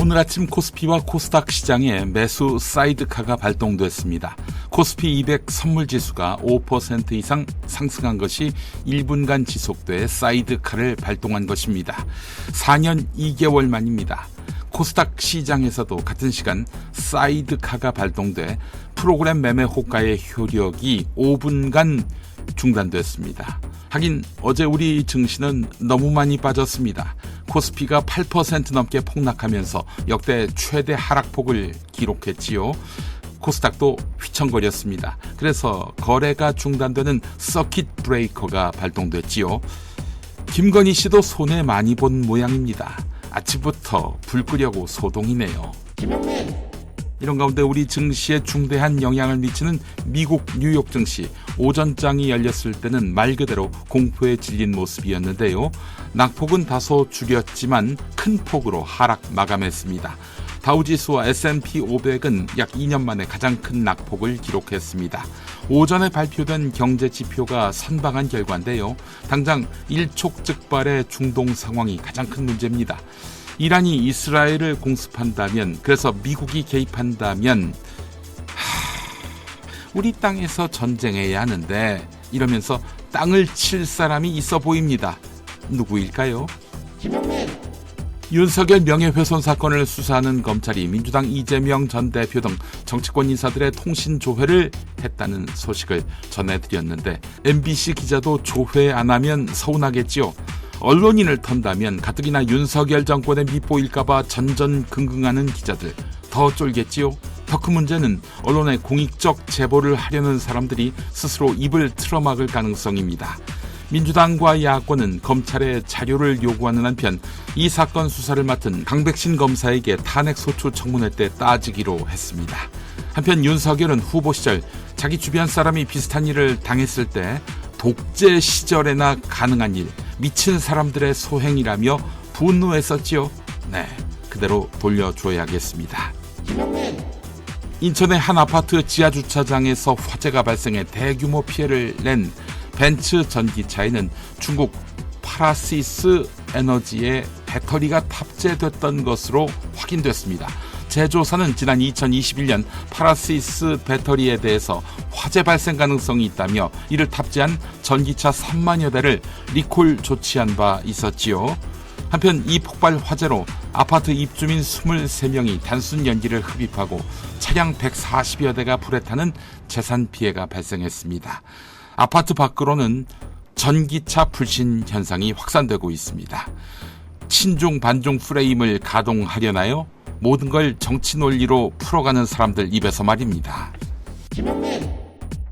오늘 아침 코스피와 코스닥 시장에 매수 사이드카가 발동됐습니다. 코스피 200 선물지수가 5% 이상 상승한 것이 1분간 지속돼 사이드카를 발동한 것입니다. 4년 2개월 만입니다. 코스닥 시장에서도 같은 시간 사이드카가 발동돼 프로그램 매매 호가의 효력이 5분간 중단됐습니다. 하긴 어제 우리 증시는 너무 많이 빠졌습니다. 코스피가 8% 넘게 폭락하면서 역대 최대 하락폭을 기록했지요. 코스닥도 휘청거렸습니다. 그래서 거래가 중단되는 서킷 브레이커가 발동됐지요. 김건희 씨도 손해 많이 본 모양입니다. 아침부터 불 끄려고 소동이네요. 이런 가운데 우리 증시에 중대한 영향을 미치는 미국 뉴욕 증시 오전장이 열렸을 때는 말 그대로 공포에 질린 모습이었는데요. 낙폭은 다소 줄였지만 큰 폭으로 하락 마감했습니다. 다우지수와 S&P 500은 약 2년 만에 가장 큰 낙폭을 기록했습니다. 오전에 발표된 경제 지표가 선방한 결과인데요. 당장 일촉즉발의 중동 상황이 가장 큰 문제입니다. 이란이 이스라엘을 공습한다면, 그래서 미국이 개입한다면 우리 땅에서 전쟁해야 하는데 이러면서 땅을 칠 사람이 있어 보입니다. 누구일까요? 윤석열 명예훼손 사건을 수사하는 검찰이 민주당 이재명 전 대표 등 정치권 인사들의 통신 조회를 했다는 소식을 전해드렸는데, MBC 기자도 조회 안 하면 서운하겠지요. 언론인을 턴다면 가뜩이나 윤석열 정권에 밉보일까봐 전전긍긍하는 기자들 더 쫄겠지요. 더 큰 문제는 언론에 공익적 제보를 하려는 사람들이 스스로 입을 틀어막을 가능성입니다. 민주당과 야권은 검찰에 자료를 요구하는 한편 이 사건 수사를 맡은 강백신 검사에게 탄핵소추 청문회 때 따지기로 했습니다. 한편 윤석열은 후보 시절 자기 주변 사람이 비슷한 일을 당했을 때 독재 시절에나 가능한 일, 미친 사람들의 소행이라며 분노했었지요. 네, 그대로 돌려줘야겠습니다. 인천의 한 아파트 지하주차장에서 화재가 발생해 대규모 피해를 낸 벤츠 전기차에는 중국 파라시스 에너지의 배터리가 탑재됐던 것으로 확인됐습니다. 제조사는 지난 2021년 파라시스 배터리에 대해서 화재 발생 가능성이 있다며 이를 탑재한 전기차 3만여 대를 리콜 조치한 바 있었지요. 한편 이 폭발 화재로 아파트 입주민 23명이 단순 연기를 흡입하고 차량 140여 대가 불에 타는 재산 피해가 발생했습니다. 아파트 밖으로는 전기차 불신 현상이 확산되고 있습니다. 친중 반중 프레임을 가동하려나요? 모든 걸 정치 논리로 풀어가는 사람들 입에서 말입니다.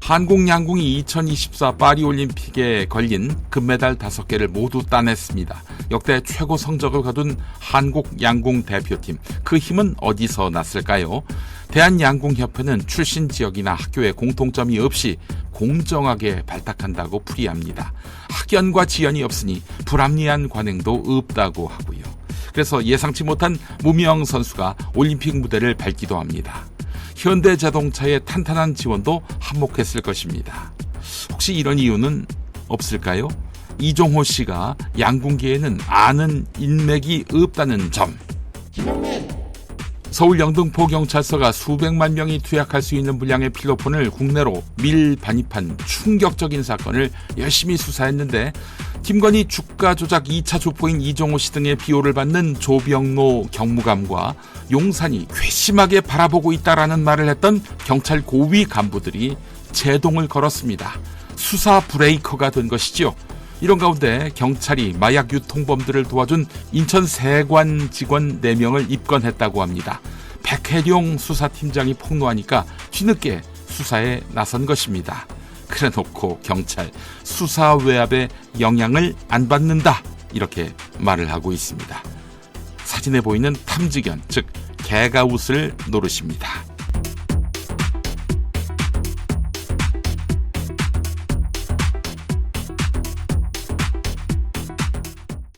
한국 양궁이 2024 파리올림픽에 걸린 금메달 5개를 모두 따냈습니다. 역대 최고 성적을 거둔 한국 양궁 대표팀, 그 힘은 어디서 났을까요? 대한양궁협회는 출신 지역이나 학교에 공통점이 없이 공정하게 발탁한다고 풀이합니다. 학연과 지연이 없으니 불합리한 관행도 없다고 하고요. 그래서 예상치 못한 무명 선수가 올림픽 무대를 밟기도 합니다. 현대자동차의 탄탄한 지원도 한몫했을 것입니다. 혹시 이런 이유는 없을까요? 이종호 씨가 양궁계에는 아는 인맥이 없다는 점. 서울 영등포 경찰서가 수백만 명이 투약할 수 있는 분량의 필로폰을 국내로 밀반입한 충격적인 사건을 열심히 수사했는데, 김건희 주가 조작 2차 주포인 이종호 씨 등의 비호를 받는 조병로 경무감과 용산이 괘씸하게 바라보고 있다라는 말을 했던 경찰 고위 간부들이 제동을 걸었습니다. 수사 브레이커가 된 것이죠. 이런 가운데 경찰이 마약 유통범들을 도와준 인천 세관 직원 4명을 입건했다고 합니다. 백혜룡 수사팀장이 폭로하니까 뒤늦게 수사에 나선 것입니다. 그래놓고 경찰 수사 외압에 영향을 안 받는다, 이렇게 말을 하고 있습니다. 사진에 보이는 탐지견, 즉 개가웃을 노릇입니다.